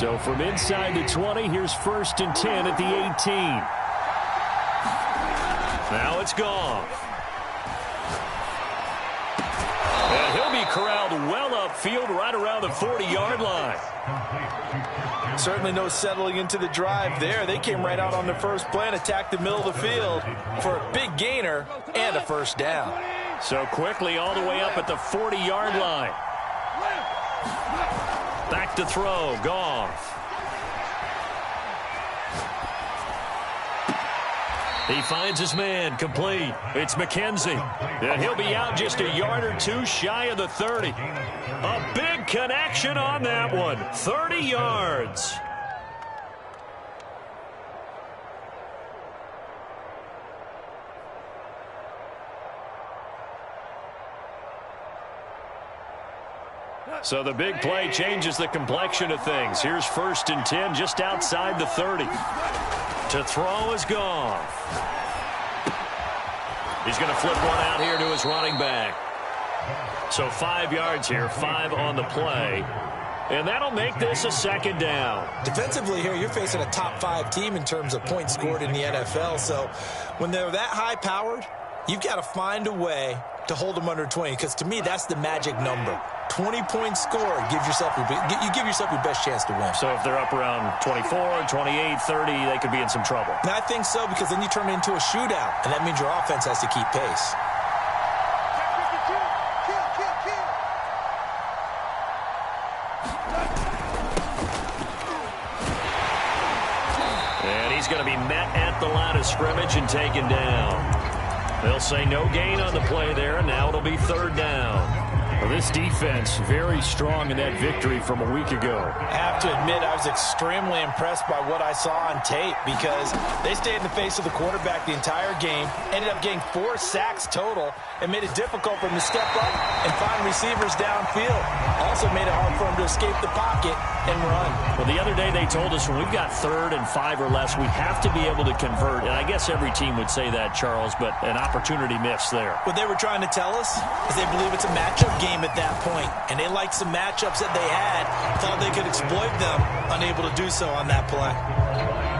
So from inside the 20, here's 1st and 10 at the 18. Now it's Goff. And he'll be corralled well upfield right around the 40-yard line. Certainly no settling into the drive there. They came right out on the first play and attacked the middle of the field for a big gainer and a first down. So quickly all the way up at the 40-yard line. Back to throw, Goff. He finds his man, complete. It's McKenzie. And he'll be out just a yard or two shy of the 30. A big connection on that one. 30 yards. So the big play changes the complexion of things. Here's 1st and 10 just outside the 30. To throw is Goff. He's going to flip one out here to his running back. So 5 yards here, 5 on the play. And that'll make this a 2nd down. Defensively here, you're facing a top 5 team in terms of points scored in the NFL. So when they're that high-powered, you've got to find a way to hold them under 20. Because to me, that's the magic number. 20 points scored gives yourself you give yourself your best chance to win. So if they're up around 24, 28, 30, they could be in some trouble. And I think so, because then you turn it into a shootout, and that means your offense has to keep pace. And he's going to be met at the line of scrimmage and taken down. They'll say no gain on the play there, and now it'll be 3rd down. Well, this defense very strong in that victory from a week ago. I have to admit, I was extremely impressed by what I saw on tape, because they stayed in the face of the quarterback the entire game, ended up getting 4 sacks total, and made it difficult for him to step up and find receivers downfield. Also made it hard for him to escape the pocket and run. Well, the other day they told us when we've got 3rd and 5 or less, we have to be able to convert. And I guess every team would say that, Charles, but an opportunity missed there. What they were trying to tell us is they believe it's a matchup game at that point, and they liked some matchups that they had, thought they could exploit them, unable to do so on that play.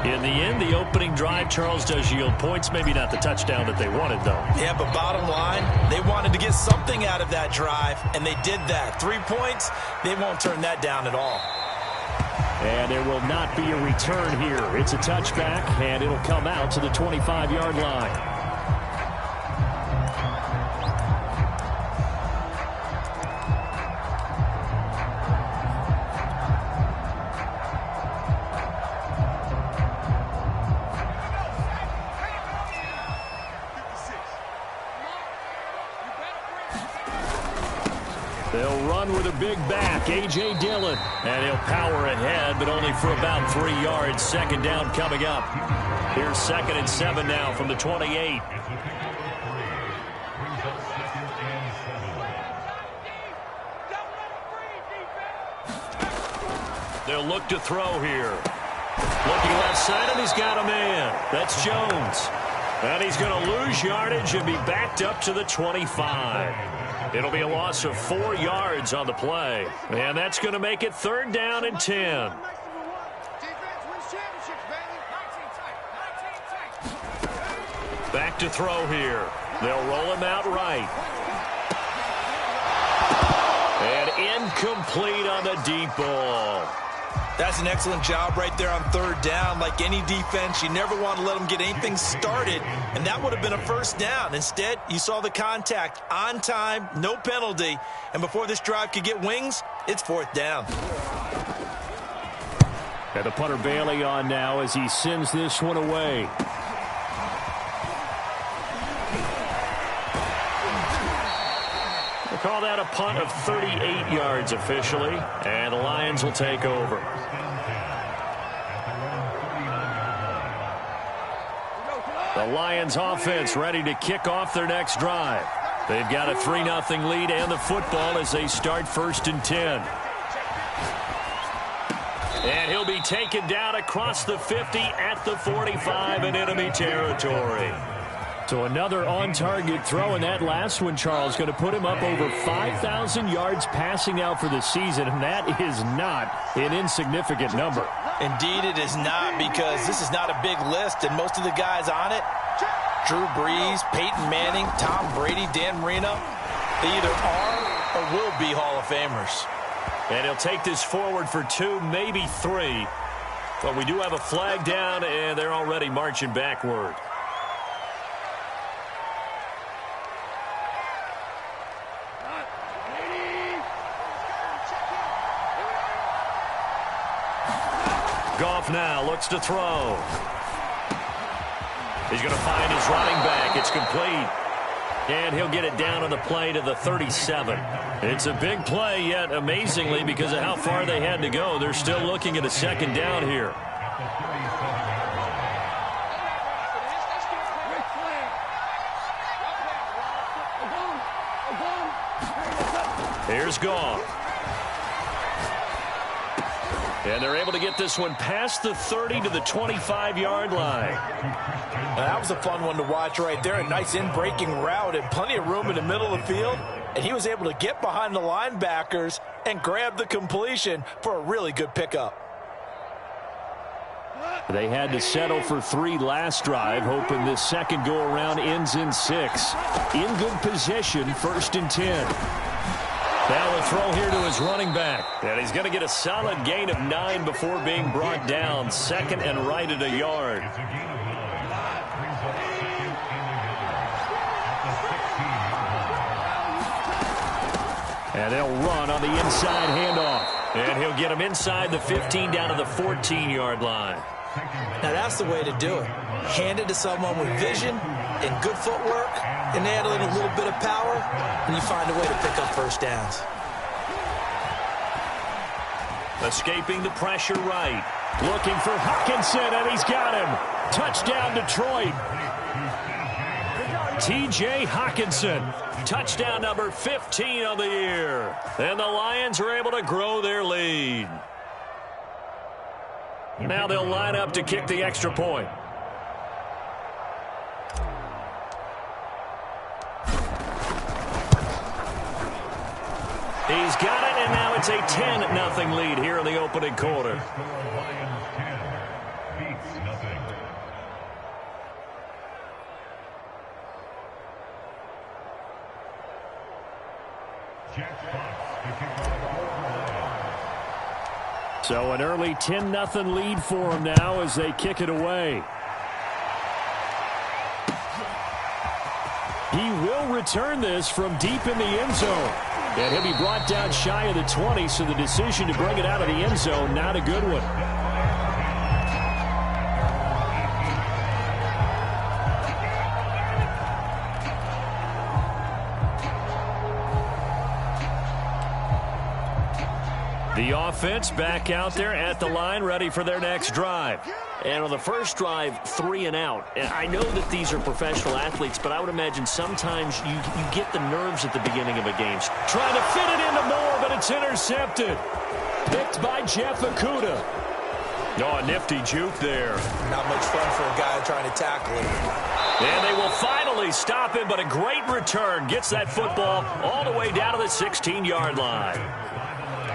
In the end, the opening drive, Charles, does yield points. Maybe not the touchdown that they wanted, though. Yeah, but bottom line, they wanted to get something out of that drive, and they did that. 3 points, they won't turn that down at all. And there will not be a return here. It's a touchback, and it'll come out to the 25-yard line. They'll run with a big back, A.J. Dillon. And he'll power ahead, but only for about 3 yards. 2nd down coming up. Here's 2nd and 7 now from the 28. They'll look to throw here. Looking left side, and he's got a man. That's Jones. And he's going to lose yardage and be backed up to the 25. It'll be a loss of 4 yards on the play. And that's going to make it 3rd down and 10. Back to throw here. They'll roll him out right. And incomplete on the deep ball. That's an excellent job right there on 3rd down. Like any defense, you never want to let them get anything started, and that would have been a 1st down. Instead, you saw the contact on time, no penalty, and before this drive could get wings, it's 4th down. And the punter Bailey on now as he sends this one away. We'll call that a punt of 38 yards officially, and the Lions will take over. The Lions offense ready to kick off their next drive. They've got a 3-0 lead and the football as they start 1st and 10. And he'll be taken down across the 50 at the 45 in enemy territory. So another on-target throw, and that last one, Charles, going to put him up over 5,000 yards passing now for the season, and that is not an insignificant number. Indeed it is not, because this is not a big list, and most of the guys on it, Drew Brees, Peyton Manning, Tom Brady, Dan Marino, they either are or will be Hall of Famers. And he'll take this forward for 2, maybe 3. But we do have a flag down, and they're already marching backward. Goff now looks to throw. He's going to find his running back. It's complete. And he'll get it down on the play to the 37. It's a big play, yet amazingly, because of how far they had to go, they're still looking at a second down here. Here's Goff. And they're able to get this one past the 30 to the 25-yard line. That was a fun one to watch right there. A nice in-breaking route and plenty of room in the middle of the field. And he was able to get behind the linebackers and grab the completion for a really good pickup. They had to settle for 3 last drive, hoping this second go-around ends in 6. In good position, 1st and 10. Now a throw here to his running back. And he's going to get a solid gain of 9 before being brought down. 2nd and right at a yard. And they'll run on the inside handoff. And he'll get him inside the 15 down to the 14-yard line. Now that's the way to do it. Hand it to someone with vision and good footwork, and add a little bit of power, and you find a way to pick up first downs. Escaping the pressure right. Looking for Hockenson, and he's got him. Touchdown, Detroit. T.J. Hockenson. Touchdown number 15 on the year. And the Lions are able to grow their lead. Now they'll line up to kick the extra point. He's got it, and now it's a 10-0 lead here in the opening quarter. So an early 10-0 lead for them now as they kick it away. He will return this from deep in the end zone. And he'll be brought down shy of the 20, so the decision to bring it out of the end zone, not a good one. The offense back out there at the line, ready for their next drive. And on the first drive, 3 and out. And I know that these are professional athletes, but I would imagine sometimes you get the nerves at the beginning of a game. Trying to fit it into Moore, but it's intercepted. Picked by Jeff Okudah. Oh, a nifty juke there. Not much fun for a guy trying to tackle him. And they will finally stop him, but a great return. Gets that football all the way down to the 16-yard line.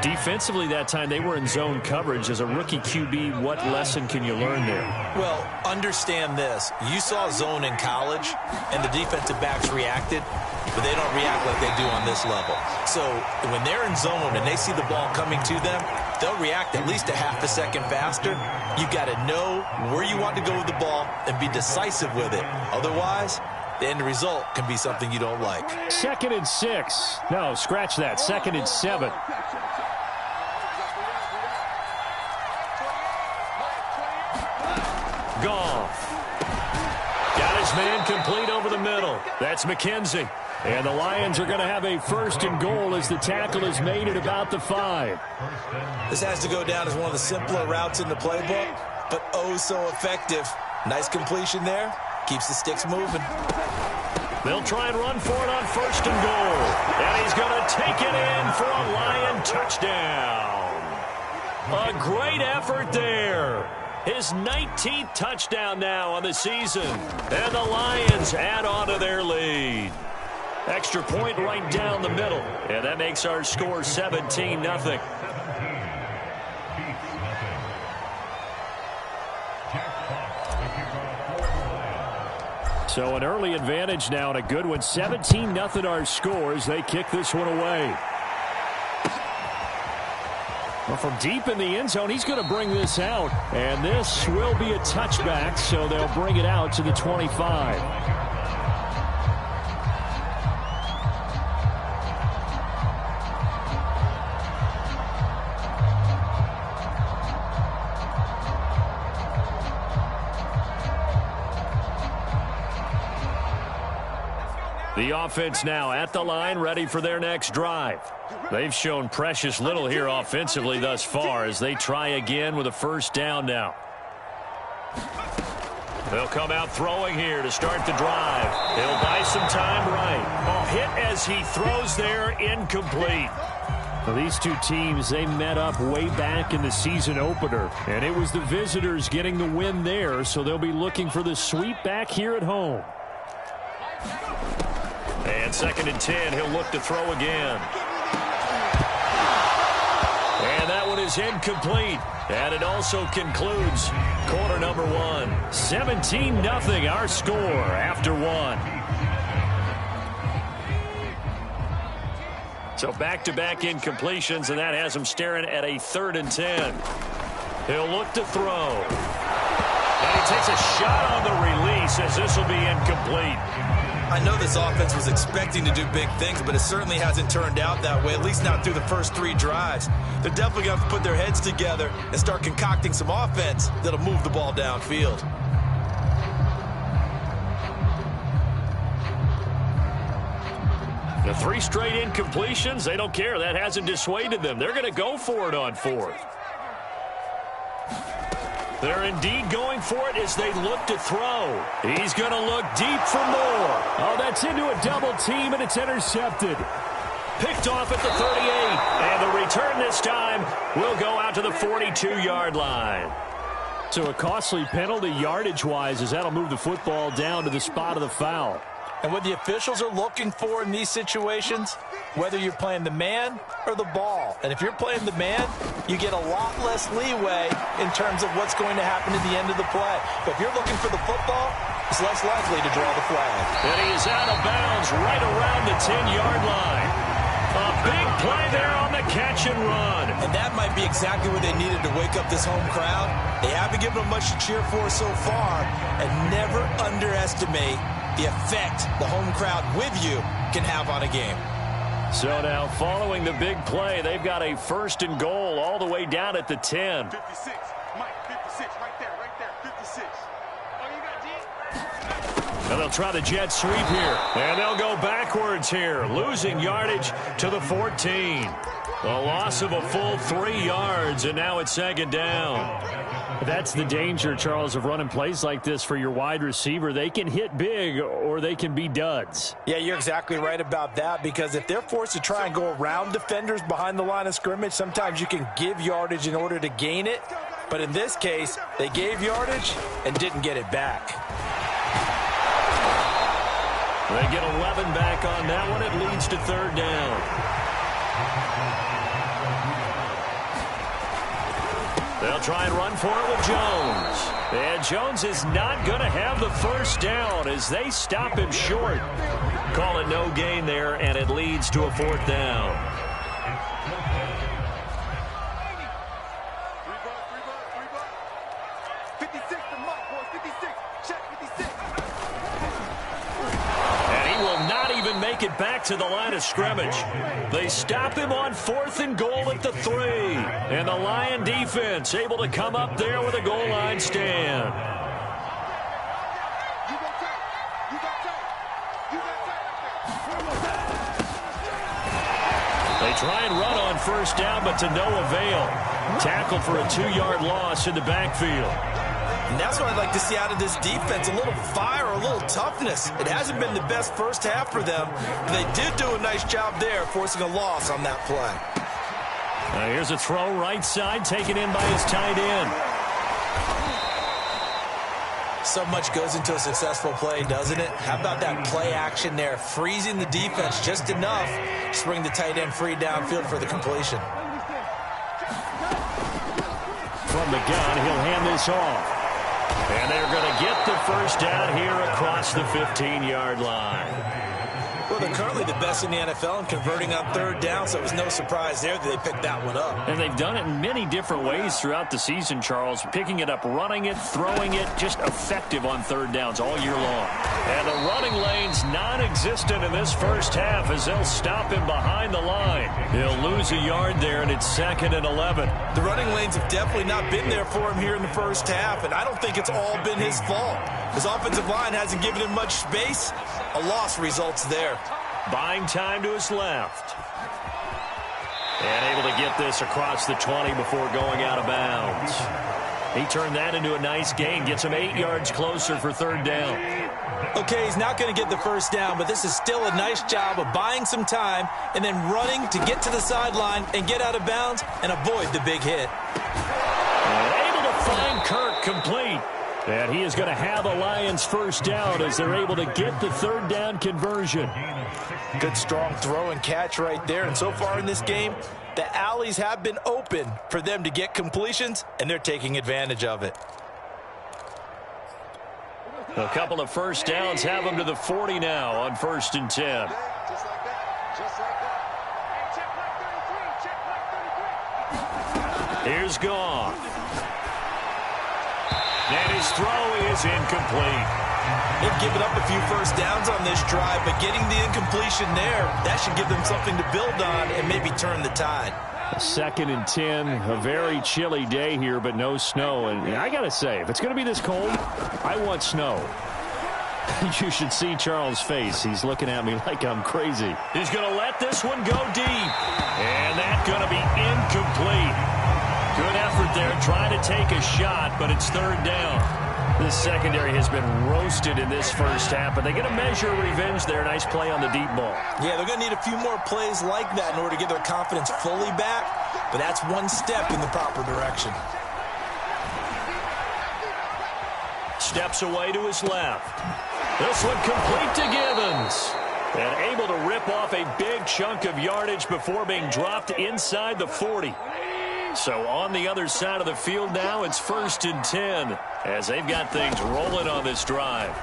Defensively that time, they were in zone coverage. As a rookie QB, what lesson can you learn there? Well, understand this. You saw zone in college, and the defensive backs reacted, but they don't react like they do on this level. So when they're in zone and they see the ball coming to them, they'll react at least a half a second faster. You got to know where you want to go with the ball and be decisive with it. Otherwise, the end result can be something you don't like. 2nd and 6. No, scratch that. 2nd and 7. Goff. Got his man complete over the middle. That's McKenzie. And the Lions are going to have a 1st and goal as the tackle is made at about the 5. This has to go down as one of the simpler routes in the playbook, but oh so effective. Nice completion there. Keeps the sticks moving. They'll try and run for it on 1st and goal. And he's going to take it in for a Lion touchdown. A great effort there. his 19th touchdown now on the season. And the Lions add on to their lead. Extra point right down the middle. And that makes our score 17-0. So an early advantage now and a good one. 17-0 our scores. They kick this one away. Well, from deep in the end zone, he's going to bring this out. And this will be a touchback, so they'll bring it out to the 25. The offense now at the line, ready for their next drive. They've shown precious little here offensively thus far as they try again with a first down now. They'll come out throwing here to start the drive. He'll buy some time right. Oh, hit as he throws there, incomplete. Well, these two teams, they met up way back in the season opener, and it was the visitors getting the win there, so they'll be looking for the sweep back here at home. And 2nd and 10, he'll look to throw again. And that one is incomplete. And it also concludes quarter number 1. 17-0 our score after 1. So back-to-back incompletions, and that has him staring at a 3rd and 10. He'll look to throw. And he takes a shot on the release as this will be incomplete. I know this offense was expecting to do big things, but it certainly hasn't turned out that way, at least not through the first 3 drives. They're definitely going to have to put their heads together and start concocting some offense that'll move the ball downfield. The 3 straight incompletions, they don't care. That hasn't dissuaded them. They're going to go for it on 4th. They're indeed going for it as they look to throw. He's going to look deep for more. Oh, that's into a double team, and it's intercepted. Picked off at the 38, and the return this time will go out to the 42-yard line. So a costly penalty yardage-wise as that'll move the football down to the spot of the foul. And what the officials are looking for in these situations, whether you're playing the man or the ball. And if you're playing the man, you get a lot less leeway in terms of what's going to happen at the end of the play. But if you're looking for the football, it's less likely to draw the flag. And he is out of bounds right around the 10-yard line. A big play there on the catch and run. And that might be exactly what they needed to wake up this home crowd. They haven't given them much to cheer for so far. And never underestimate the effect the home crowd with you can have on a game. So now following the big play, they've got a 1st and goal all the way down at the 10. 56, Mike, 56, right there, 56. Oh, you got D? And they'll try the jet sweep here. And they'll go backwards here, losing yardage to the 14. A loss of a full 3 yards, and now it's 2nd down. That's the danger, Charles, of running plays like this for your wide receiver. They can hit big or they can be duds. Yeah, you're exactly right about that, because if they're forced to try and go around defenders behind the line of scrimmage, sometimes you can give yardage in order to gain it. But in this case, they gave yardage and didn't get it back. They get 11 back on that one. It leads to 3rd down. They'll try and run for it with Jones. And Jones is not going to have the first down as they stop him short. Call it no gain there, and it leads to a 4th down. Make it back to the line of scrimmage. They stop him on 4th and goal at the 3. And the Lion defense able to come up there with a goal line stand. They try and run on 1st down, but to no avail. Tackled for a 2-yard loss in the backfield. And that's what I'd like to see out of this defense, a little fire, a little toughness. It hasn't been the best first half for them. They did do a nice job there, forcing a loss on that play. Here's a throw right side, taken in by his tight end. So much goes into a successful play, doesn't it? How about that play action there, freezing the defense just enough to bring the tight end free downfield for the completion. From the gun, he'll hand this off. And they're going to get the first down here across the 15-yard line. Well, they're currently the best in the NFL in converting on third down, so it was no surprise there that they picked that one up. And they've done it in many different ways throughout the season, Charles. Picking it up, running it, throwing it, just effective on third downs all year long. And the running lane's non-existent in this first half as they'll stop him behind the line. He'll lose a yard there, and it's 2nd and 11. The running lanes have definitely not been there for him here in the first half, and I don't think it's all been his fault. His offensive line hasn't given him much space. A loss results there. Buying time to his left. And able to get this across the 20 before going out of bounds. He turned that into a nice gain. Gets him 8 yards closer for third down. Okay, he's not going to get the first down, but this is still a nice job of buying some time and then running to get to the sideline and get out of bounds and avoid the big hit. And able to find Kirk complete. And he is going to have a Lions first down as they're able to get the third down conversion. Good strong throw and catch right there. And so far in this game, the alleys have been open for them to get completions, and they're taking advantage of it. A couple of first downs have them to the 40 now on 1st and 10. Just like that. Just like that. Hey, check like 33. Check like 33. Here's Goff. And his throw is incomplete. They've given up a few first downs on this drive, but getting the incompletion there, that should give them something to build on and maybe turn the tide. 2nd and 10, a very chilly day here, but no snow. And I got to say, if it's going to be this cold, I want snow. You should see Charles' face. He's looking at me like I'm crazy. He's going to let this one go deep. And that's going to be incomplete. Good effort there, trying to take a shot, but it's third down. This secondary has been roasted in this first half, but they get a measure of revenge there. Nice play on the deep ball. Yeah, they're going to need a few more plays like that in order to get their confidence fully back, but that's one step in the proper direction. Steps away to his left. This one complete to Givens. And able to rip off a big chunk of yardage before being dropped inside the 40. So on the other side of the field now, it's 1st and 10 as they've got things rolling on this drive.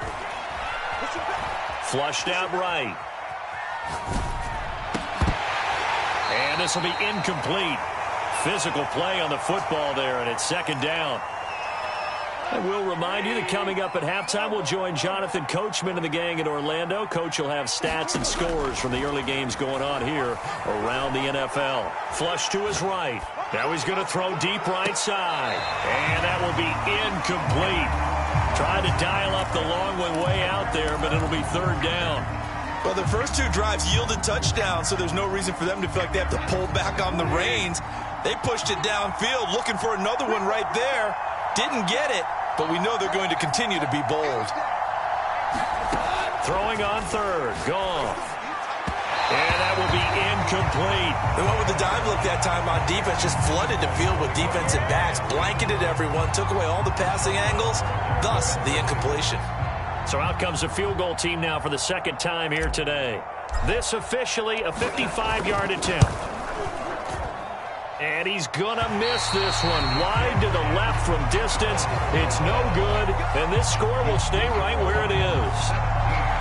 Flushed out right. And this will be incomplete. Physical play on the football there, and it's 2nd down. I will remind you that coming up at halftime, we'll join Jonathan Coachman and the gang in Orlando. Coach will have stats and scores from the early games going on here around the NFL. Flush to his right. Now he's going to throw deep right side. And that will be incomplete. Trying to dial up the long one way out there, but it'll be third down. Well, the first two drives yielded touchdowns, so there's no reason for them to feel like they have to pull back on the reins. They pushed it downfield, looking for another one right there. Didn't get it, but we know they're going to continue to be bold. Throwing on third. Goff. And that will be incomplete. They went with the dime look that time on defense, just flooded the field with defensive backs, blanketed everyone, took away all the passing angles, thus the incompletion. So out comes the field goal team now for the 2nd time here today. This officially a 55-yard attempt. And he's going to miss this one. Wide to the left from distance. It's no good, and this score will stay right where it is.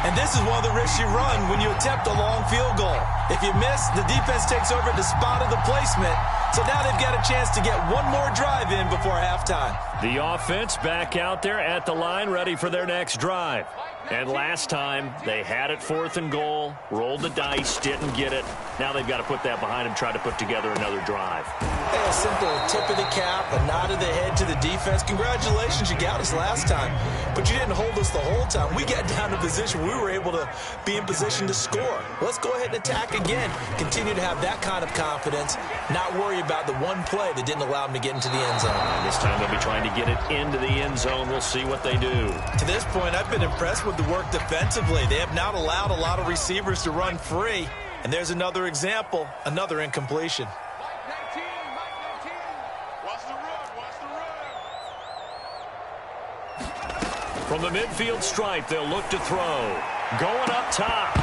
And this is one of the risks you run when you attempt a long field goal. If you miss, the defense takes over at the spot of the placement. So now they've got a chance to get one more drive in before halftime. The offense back out there at the line, ready for their next drive. And last time, they had it 4th and goal, rolled the dice, didn't get it. Now they've got to put that behind them, try to put together another drive. Hey, a simple tip of the cap, a nod of the head to the defense. Congratulations, you got us last time. But you didn't hold us the whole time. We got down to position. We were able to be in position to score. Let's go ahead and attack again. Continue to have that kind of confidence, not worry about the one play that didn't allow them to get into the end zone. And this time they'll be trying to get it into the end zone. We'll see what they do. To this point, I've been impressed with the work defensively. They have not allowed a lot of receivers to run free. And there's another example, another incompletion. Mike 19, Mike 19. Watch the run, watch the run. From the midfield stripe, they'll look to throw. Going up top.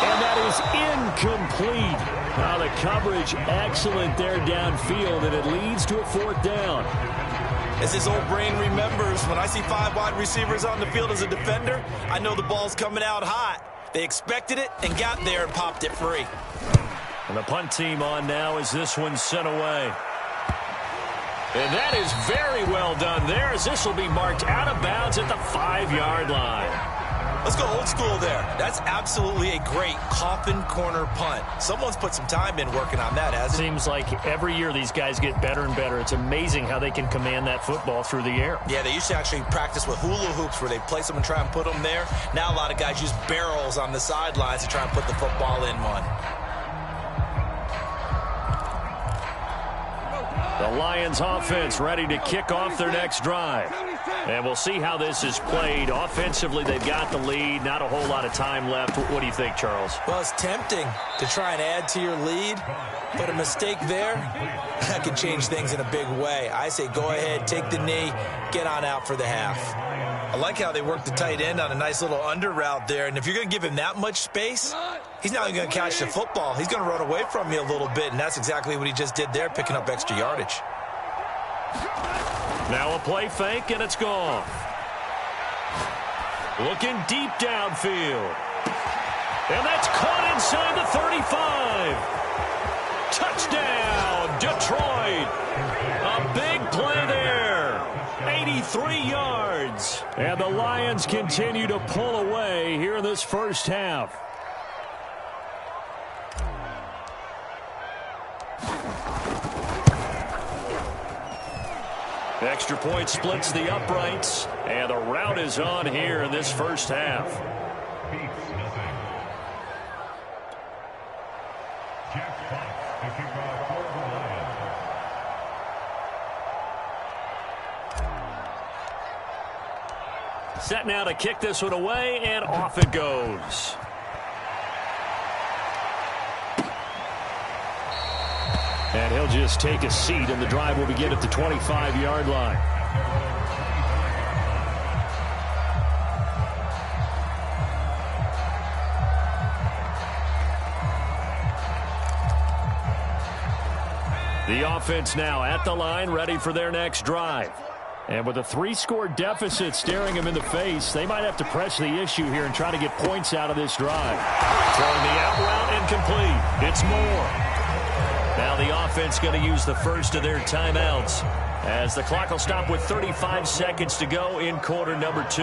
And that is incomplete. Now the coverage excellent there downfield, and it leads to a 4th down. As his old brain remembers, when I see 5 wide receivers on the field as a defender, I know the ball's coming out hot. They expected it and got there and popped it free. And the punt team on now as this one's sent away. And that is very well done there, as this will be marked out of bounds at the 5-yard line. Let's go old school there. That's absolutely a great coffin corner punt. Someone's put some time in working on that, hasn't it? Seems like every year these guys get better and better. It's amazing how they can command that football through the air. Yeah, they used to actually practice with hula hoops where they place them and try and put them there. Now a lot of guys use barrels on the sidelines to try and put the football in one. The Lions offense ready to kick off their next drive. And we'll see how this is played. Offensively, they've got the lead. Not a whole lot of time left. What do you think, Charles? Well, it's tempting to try and add to your lead, but a mistake there, that could change things in a big way. I say go ahead, take the knee, get on out for the half. I like how they work the tight end on a nice little under route there, and if you're going to give him that much space, he's not even going to catch the football. He's going to run away from you a little bit, and that's exactly what he just did there, picking up extra yardage. Now a play fake, and it's gone. Looking deep downfield. And that's caught inside the 35. Touchdown, Detroit. A big play there. 83 yards. And the Lions continue to pull away here in this first half. Extra point splits the uprights, and the route is on here in this first half. Set now to kick this one away, and off it goes. And he'll just take a seat, and the drive will begin at the 25-yard line. The offense now at the line, ready for their next drive. And with a 3-score deficit staring them in the face, they might have to press the issue here and try to get points out of this drive. Throwing the out route incomplete. It's Moore. Now the offense going to use the first of their timeouts as the clock will stop with 35 seconds to go in quarter number 2.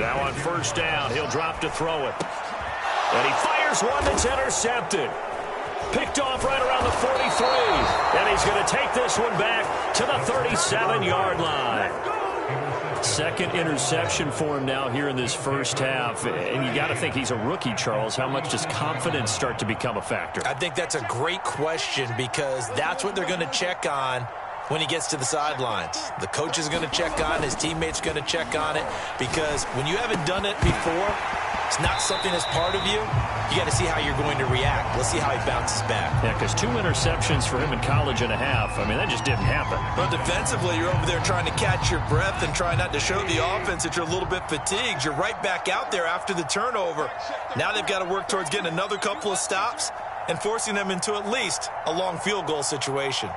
Now on first down, he'll drop to throw it. And he fires one that's intercepted. Picked off right around the 43. And he's going to take this one back to the 37-yard line. Second interception for him now here in this first half. And you got to think he's a rookie, Charles. How much does confidence start to become a factor? I think that's a great question because that's what they're going to check on when he gets to the sidelines. The coach is going to check on, his teammates are going to check on it, because when you haven't done it before, it's not something that's part of you. You got to see how you're going to react. Let's see how he bounces back. Yeah, because 2 interceptions for him in college and a half. I mean, that just didn't happen. But defensively, you're over there trying to catch your breath and try not to show the offense that you're a little bit fatigued. You're right back out there after the turnover. Now they've got to work towards getting another couple of stops and forcing them into at least a long field goal situation.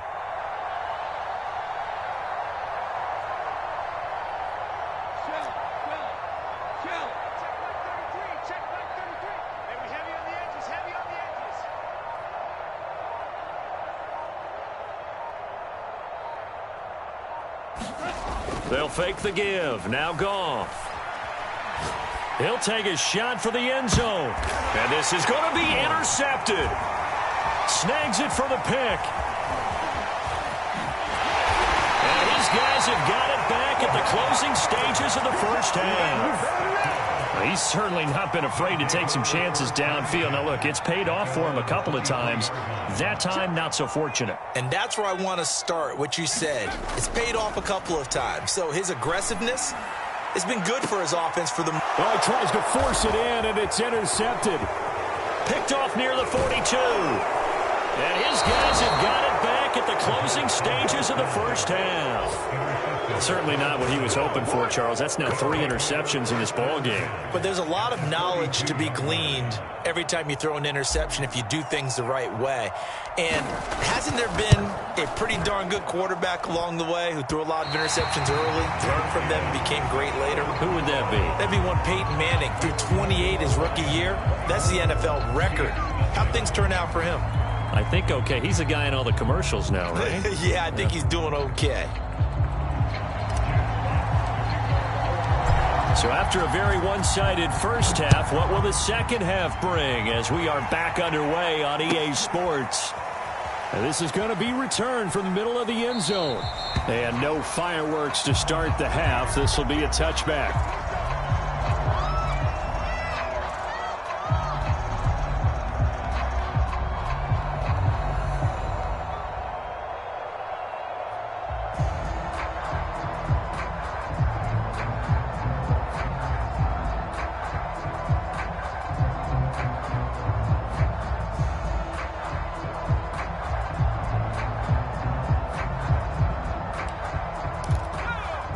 They'll fake the give. Now Goff. He'll take a shot for the end zone. And this is going to be intercepted. Snags it for the pick. And his guys have got it back at the closing stages of the first half. He's certainly not been afraid to take some chances downfield. Now, look, it's paid off for him a couple of times. That time, not so fortunate. And that's where I want to start, what you said. It's paid off a couple of times. So his aggressiveness has been good for his offense for the... Well, he tries to force it in, and it's intercepted. Picked off near the 42. And his guys have got it back look at the closing stages of the first half. Certainly not what he was hoping for, Charles. That's now 3 interceptions in this ball game. But there's a lot of knowledge to be gleaned every time you throw an interception if you do things the right way. And hasn't there been a pretty darn good quarterback along the way who threw a lot of interceptions early, learned from them, and became great later? Who would that be? That'd be one Peyton Manning. Threw 28 his rookie year. That's the NFL record. How'd things turn out for him? I think okay. He's a guy in all the commercials now, right? Yeah, I think he's doing okay. So after a very one-sided first half, what will the second half bring as we are back underway on EA Sports? And this is going to be returned from the middle of the end zone. And no fireworks to start the half. This will be a touchback.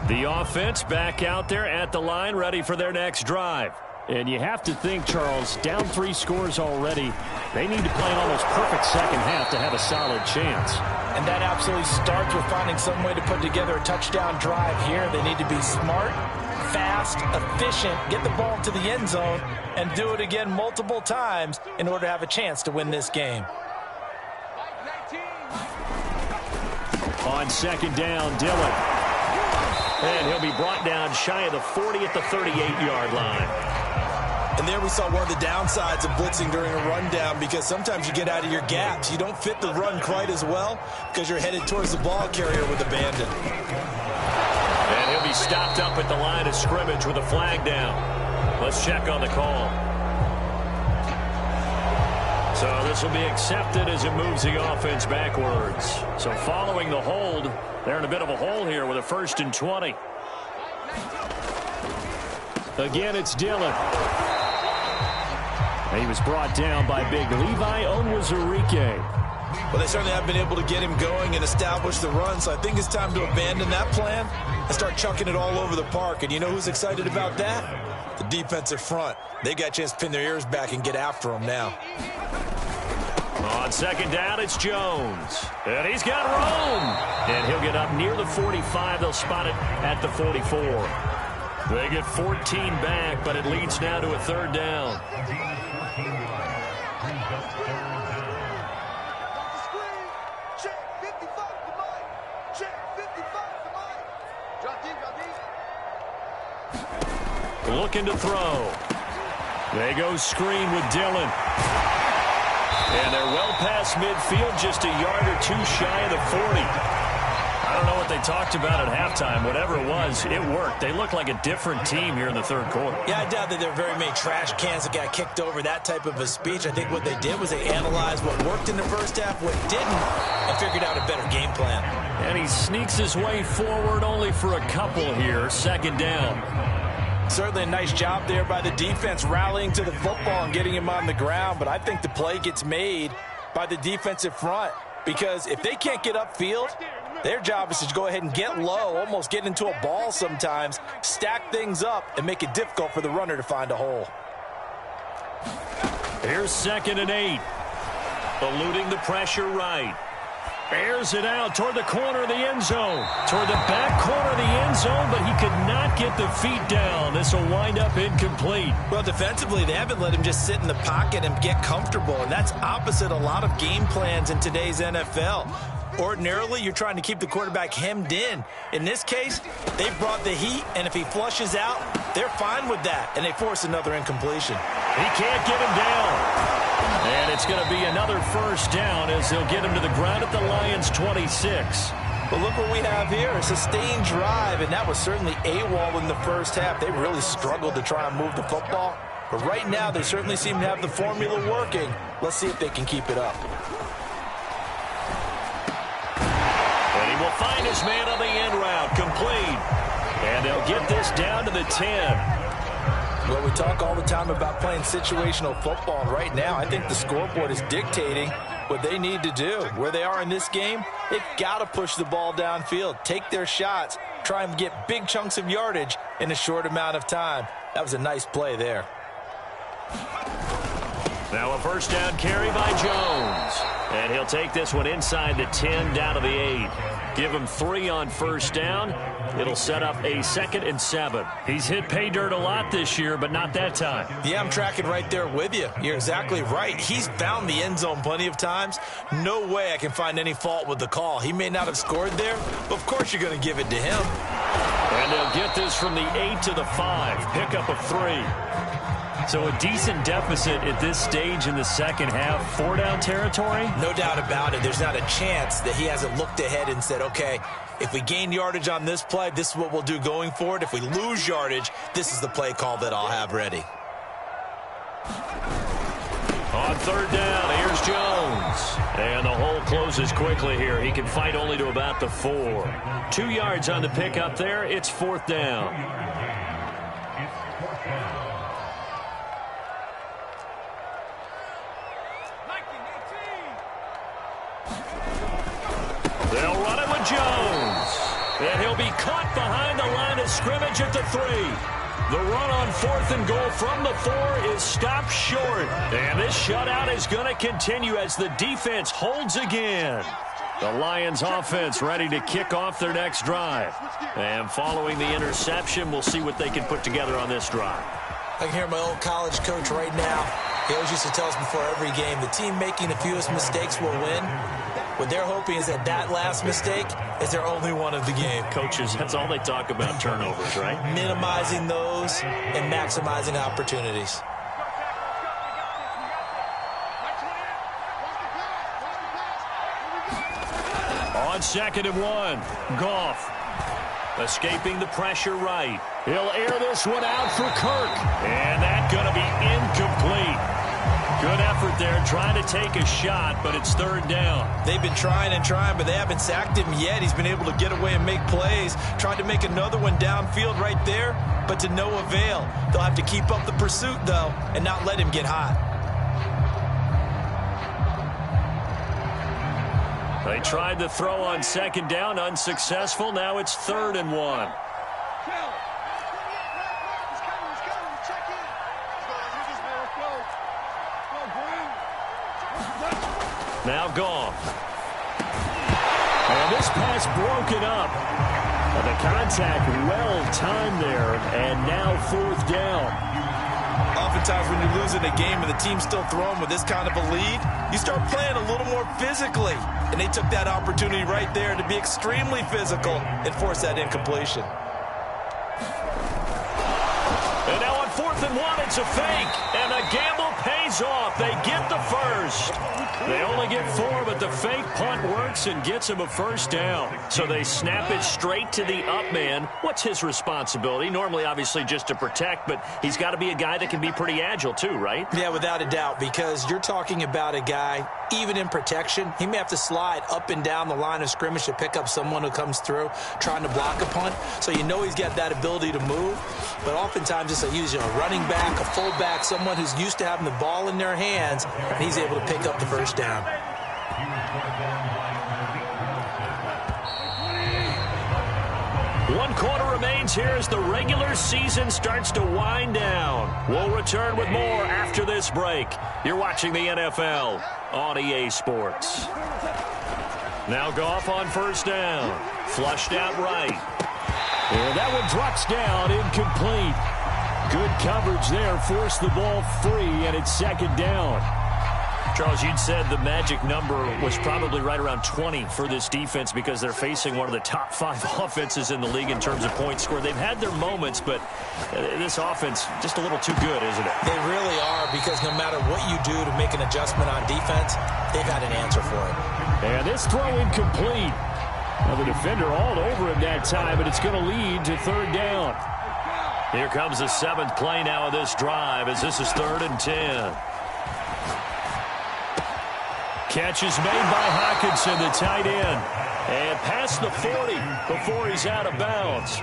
The offense back out there at the line, ready for their next drive. And you have to think, Charles, down 3 scores already. They need to play an almost perfect second half to have a solid chance. And that absolutely starts with finding some way to put together a touchdown drive here. They need to be smart, fast, efficient, get the ball to the end zone, and do it again multiple times in order to have a chance to win this game. On second down, Dillon. And he'll be brought down shy of the 40 at the 38-yard line. And there we saw one of the downsides of blitzing during a rundown, because sometimes you get out of your gaps. You don't fit the run quite as well because you're headed towards the ball carrier with abandon. And he'll be stopped up at the line of scrimmage with a flag down. Let's check on the call. So this will be accepted as it moves the offense backwards. So following the hold, they're in a bit of a hole here with a 1st and 20. Again, it's Dillon. He was brought down by big Levi Onwuzurike. Well, they certainly have been able to get him going and establish the run, so I think it's time to abandon that plan and start chucking it all over the park. And you know who's excited about that? The defensive front. They got a chance to pin their ears back and get after him now. On second down, it's Jones. And he's got room. And he'll get up near the 45. They'll spot it at the 44. They get 14 back, but it leads now to a 3rd down. Looking to throw. They go screen with Dillon. And they're well past midfield, just a yard or 2 shy of the 40. I don't know what they talked about at halftime. Whatever it was, it worked. They look like a different team here in the 3rd quarter. Yeah, I doubt that there are very many trash cans that got kicked over, that type of a speech. I think what they did was they analyzed what worked in the first half, what didn't, and figured out a better game plan. And he sneaks his way forward only for a couple here. 2nd down. Certainly a nice job there by the defense rallying to the football and getting him on the ground, but I think the play gets made by the defensive front, because if they can't get upfield, their job is to go ahead and get low, almost get into a ball sometimes, stack things up, and make it difficult for the runner to find a hole. Here's 2nd and 8. Eluding the pressure right. Airs it out toward the corner of the end zone. Toward the back corner of the end zone, but he could not get the feet down. This will wind up incomplete. Well, defensively, they haven't let him just sit in the pocket and get comfortable, and that's opposite a lot of game plans in today's NFL. Ordinarily, you're trying to keep the quarterback hemmed in. In this case, they've brought the heat, and if he flushes out, they're fine with that, and they force another incompletion. He can't get him down. And it's going to be another 1st down as they'll get him to the ground at the Lions' 26. But look what we have here, a sustained drive, and that was certainly AWOL in the first half. They really struggled to try and move the football. But right now, they certainly seem to have the formula working. Let's see if they can keep it up. And he will find his man on the end route, complete. And they'll get this down to the 10. Well, we talk all the time about playing situational football. Right now, I think the scoreboard is dictating what they need to do. Where they are in this game, they've got to push the ball downfield, take their shots, try and get big chunks of yardage in a short amount of time. That was a nice play there. Now a first down carry by Jones. And he'll take this one inside the 10 down to the 8. Give him 3 on first down. It'll set up a 2nd and 7. He's hit pay dirt a lot this year, but not that time. Yeah, I'm tracking right there with you. You're exactly right. He's found the end zone plenty of times. No way I can find any fault with the call. He may not have scored there, but of course you're going to give it to him. And they'll get this from the 8 to the 5. Pickup of 3. So a decent deficit at this stage in the second half. 4-down territory? No doubt about it. There's not a chance that he hasn't looked ahead and said, okay, if we gain yardage on this play, this is what we'll do going forward. If we lose yardage, this is the play call that I'll have ready. On third down, here's Jones. And the hole closes quickly here. He can fight only to about the 4. 2 yards on the pickup there. It's 4th down. They'll run it with Jones. And he'll be caught behind the line of scrimmage at the 3. The run on 4th and goal from the 4 is stopped short. And this shutout is going to continue as the defense holds again. The Lions offense ready to kick off their next drive. And following the interception, we'll see what they can put together on this drive. I can hear my old college coach right now. He always used to tell us before every game, the team making the fewest mistakes will win. What they're hoping is that that last mistake is their only one of the game. Coaches, that's all they talk about, turnovers, right? Minimizing those and maximizing opportunities. On 2nd and 1, Goff escaping the pressure right. He'll air this one out for Kirk. And that's going to be incomplete. Good effort there, trying to take a shot, but it's 3rd down. They've been trying and trying, but they haven't sacked him yet. He's been able to get away and make plays. Tried to make another one downfield right there, but to no avail. They'll have to keep up the pursuit, though, and not let him get hot. They tried to throw on 2nd down, unsuccessful. Now it's 3rd and 1. Now Goff. And this pass broken up. And the contact well-timed there. And now 4th down. Oftentimes when you're losing a game and the team's still throwing with this kind of a lead, you start playing a little more physically. And they took that opportunity right there to be extremely physical and force that incompletion. And now on 4th and 1, it's a fake. And the gamble pays off. They get the first. They only get 4, but the fake punt works and gets him a first down. So they snap it straight to the up man. What's his responsibility? Normally, obviously, just to protect, but he's got to be a guy that can be pretty agile too, right? Yeah, without a doubt, because you're talking about a guy, even in protection, he may have to slide up and down the line of scrimmage to pick up someone who comes through trying to block a punt. So you know he's got that ability to move. But oftentimes it's a running back, a fullback, someone who's used to having the ball in their hands, and he's able to pick up the first down. One quarter remains here as the regular season starts to wind down. We'll return with more after this break. You're watching the NFL on EA Sports. Now Goff on first down. Flushed out right. And that one drops down, incomplete. Good coverage there, forced the ball free, and it's 2nd down. Charles, you'd said the magic number was probably right around 20 for this defense because they're facing one of the top 5 offenses in the league in terms of points scored. They've had their moments, but this offense just a little too good, isn't it? They really are, because no matter what you do to make an adjustment on defense, they've got an answer for it. And this throw incomplete. Now the defender all over him that time, but it's going to lead to 3rd down. Here comes the 7th play now of this drive as this is 3rd and 10. Catch is made by Hockenson, the tight end. And past the 40 before he's out of bounds.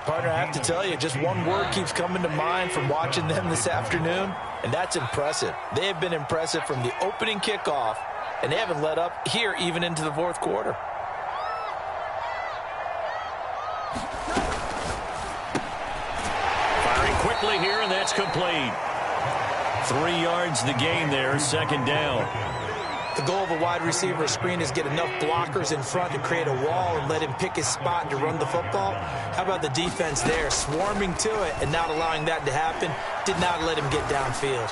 Partner, I have to tell you, just one word keeps coming to mind from watching them this afternoon, and that's impressive. They have been impressive from the opening kickoff and they haven't let up here even into the fourth quarter. Firing quickly here, and that's complete. 3 yards the gain there, second down. The goal of a wide receiver screen is get enough blockers in front to create a wall and let him pick his spot to run the football. How about the defense there, swarming to it and not allowing that to happen? Did not let him get downfield.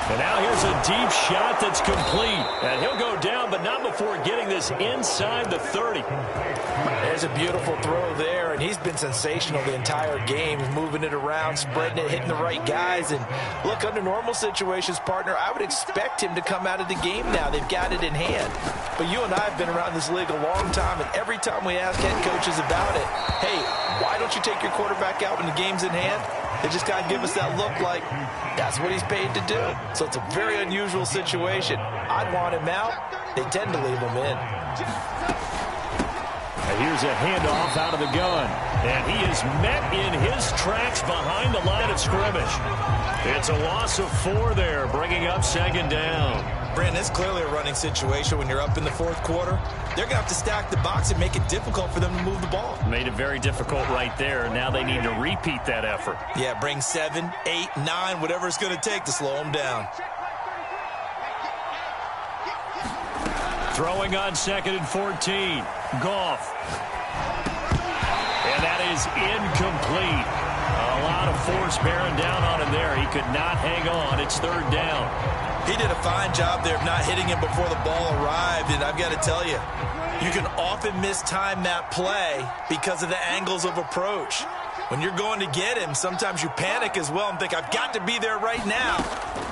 And now here's a deep shot that's complete. And he'll go down, but not before getting this inside the 30. There's a beautiful throw there, and he's been sensational the entire game, moving it around, spreading it, hitting the right guys. And look, under normal situations, partner, I would expect him to come out of the game now. They've got it in hand. But you and I have been around this league a long time, and every time we ask head coaches about it, hey, why don't you take your quarterback out when the game's in hand? They just got to give us that look like that's what he's paid to do. So it's a very unusual situation. I'd want him out. They tend to leave him in. And here's a handoff out of the gun. And he is met in his tracks behind the line of scrimmage. It's a loss of 4 there, bringing up second down. Brandon, it's clearly a running situation when you're up in the fourth quarter. They're going to have to stack the box and make it difficult for them to move the ball. Made it very difficult right there. Now they need to repeat that effort. Yeah, bring 7, 8, 9, whatever it's going to take to slow them down. Throwing on 2nd and 14. Goff. And that is incomplete. A lot of force bearing down on him there. He could not hang on. It's 3rd down. He did a fine job there of not hitting him before the ball arrived. And I've got to tell you, you can often mistime that play because of the angles of approach. When you're going to get him, sometimes you panic as well and think, I've got to be there right now.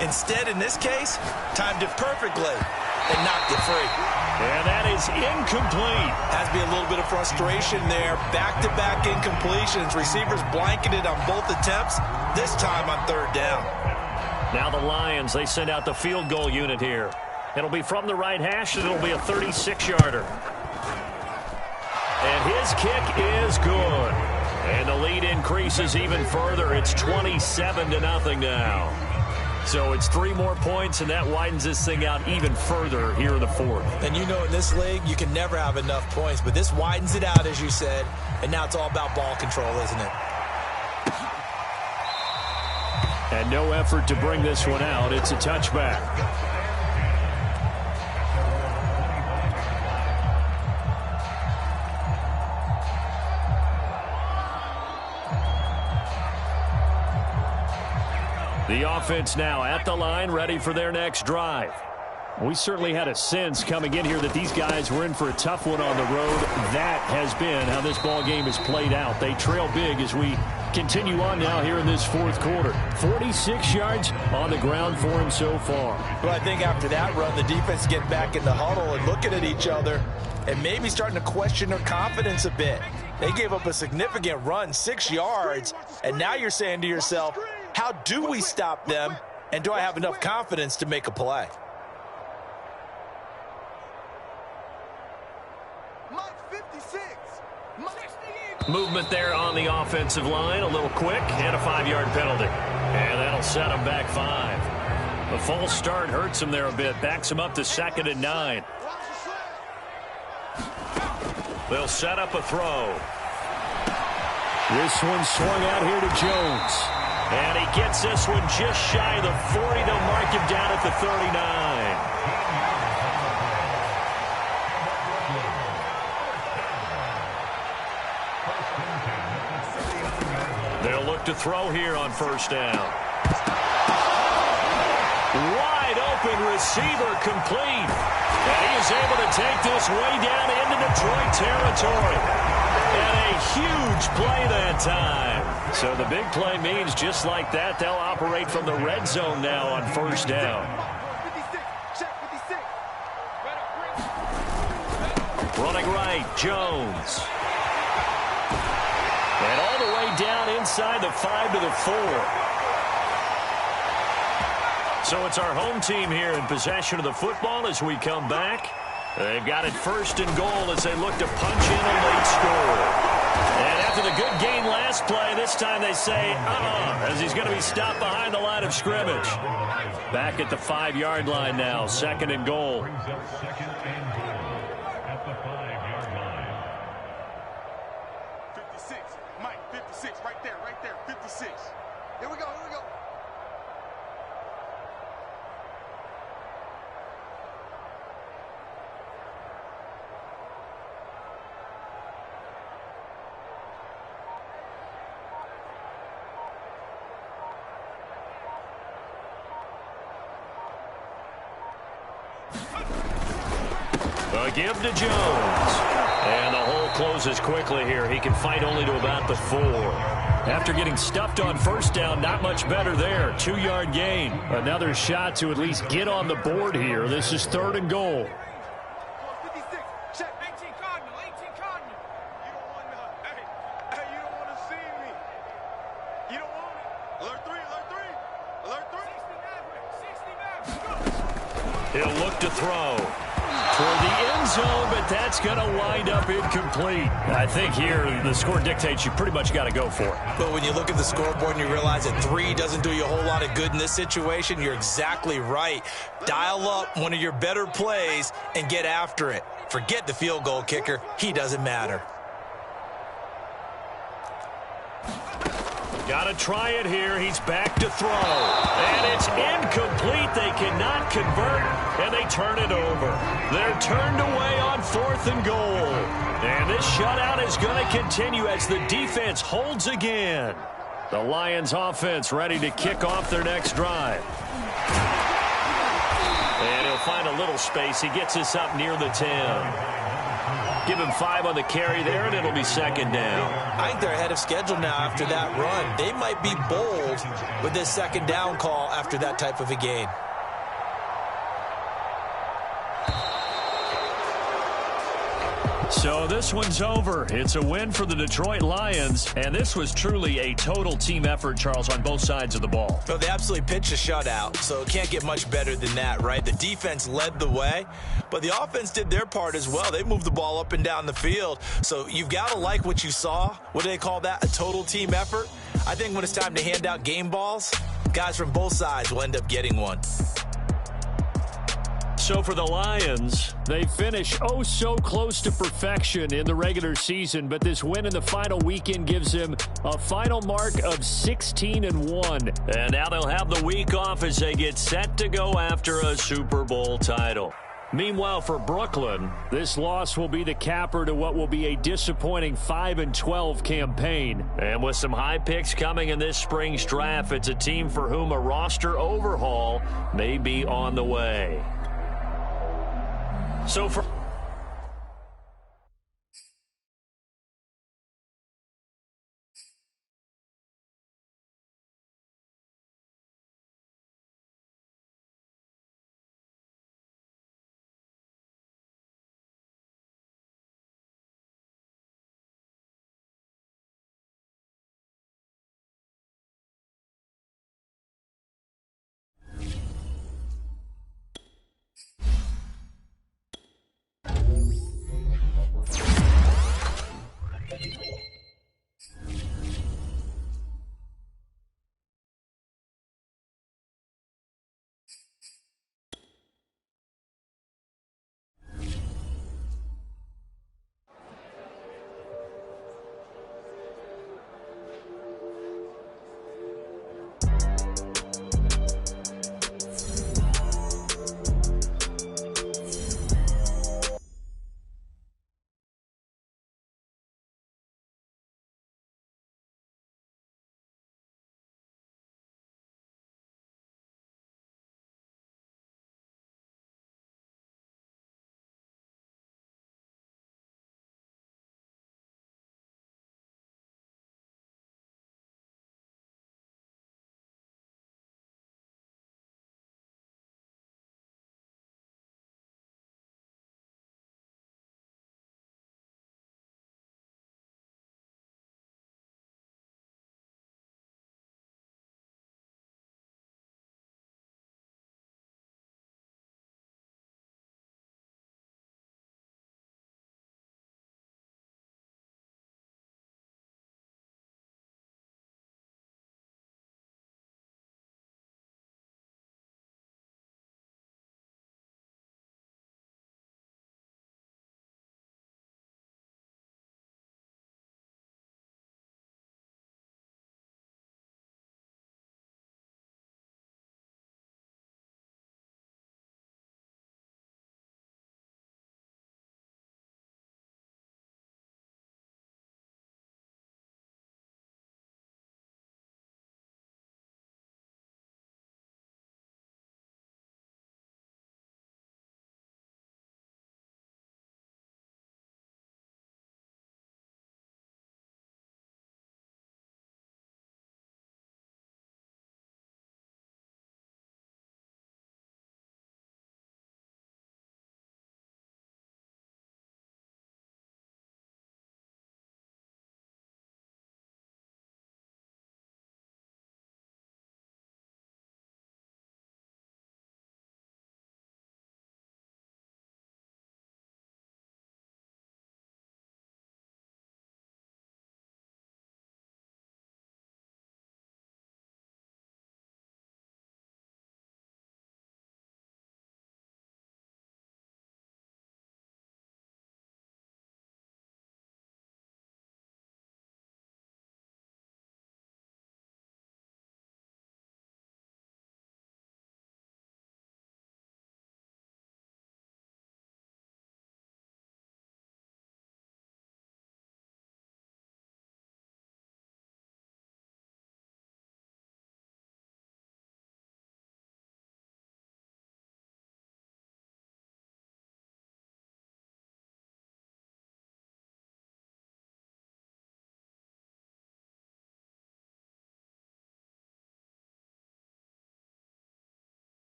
Instead, in this case, timed it perfectly and knocked it free. And that is incomplete. Has to be a little bit of frustration there. Back-to-back incompletions. Receivers blanketed on both attempts, this time on 3rd down. Now the Lions, they send out the field goal unit here. It'll be from the right hash, and it'll be a 36-yarder. And his kick is good. And the lead increases even further. It's 27-0 now. So it's 3 more points, and that widens this thing out even further here in the 4th. And you know in this league, you can never have enough points. But this widens it out, as you said. And now it's all about ball control, isn't it? And no effort to bring this one out. It's a touchback. The offense now at the line, ready for their next drive. We certainly had a sense coming in here that these guys were in for a tough one on the road. That has been how this ball game has played out. They trail big as we continue on now here in this 4th quarter. 46 yards on the ground for him so far. Well, I think after that run, the defense is getting back in the huddle and looking at each other and maybe starting to question their confidence a bit. They gave up a significant run, 6 yards, and now you're saying to yourself, how do we stop them, and do I have enough confidence to make a play? Movement there on the offensive line, a little quick, and a 5-yard penalty. And that'll set him back 5. The false start hurts him there a bit, backs him up to 2nd and 9. They'll set up a throw. This one swung out here to Jones. And he gets this one just shy of the 40. They'll mark him down at the 39. They'll look to throw here on 1st down. Wide open receiver complete. And he is able to take this way down into Detroit territory. And a huge play that time. So the big play means just like that, they'll operate from the red zone now on 1st down. Running right, Jones. And all the way down inside the 5 to the 4. So it's our home team here in possession of the football as we come back. They've got it 1st and goal as they look to punch in a late score. And after the good gain last play, this time they say, as he's going to be stopped behind the line of scrimmage. Back at the 5-yard line now, 2nd and goal. 56. Mike, 56. Right there, 56. Here we go, here we go. A give to Jones. And the hole closes quickly here. He can fight only to about the 4. After getting stuffed on first down, not much better there. 2-yard gain. Another shot to at least get on the board here. This is 3rd and goal. 56. Check. 18 Cardinal, 18 Cardinal. You don't want to, hey, you don't want to see me. You don't want it. Alert 3, alert 3. Alert 3. 69. He'll look to throw toward the end zone, but that's going to wind up incomplete. I think here the score dictates you pretty much got to go for it. But when you look at the scoreboard and you realize that 3 doesn't do you a whole lot of good in this situation, you're exactly right. Dial up one of your better plays and get after it. Forget the field goal kicker. He doesn't matter. Got to try it here. He's back to throw. And it's incomplete. They cannot convert, and they turn it over. They're turned away on 4th and goal. And this shutout is going to continue as the defense holds again. The Lions offense ready to kick off their next drive. And he'll find a little space. He gets us up near the 10. Give him 5 on the carry there, and it'll be 2nd down. I think they're ahead of schedule now after that run. They might be bold with this 2nd down call after that type of a gain. So this one's over. It's a win for the Detroit Lions, and this was truly a total team effort, Charles, on both sides of the ball. No, they absolutely pitched a shutout, so it can't get much better than that, right? The defense led the way, but the offense did their part as well. They moved the ball up and down the field, so you've got to like what you saw. What do they call that? A total team effort? I think when it's time to hand out game balls, guys from both sides will end up getting one. So for the Lions, they finish oh so close to perfection in the regular season, but this win in the final weekend gives them a final mark of 16-1. And now they'll have the week off as they get set to go after a Super Bowl title. Meanwhile, for Brooklyn, this loss will be the capper to what will be a disappointing 5-12 campaign. And with some high picks coming in this spring's draft, it's a team for whom a roster overhaul may be on the way. So for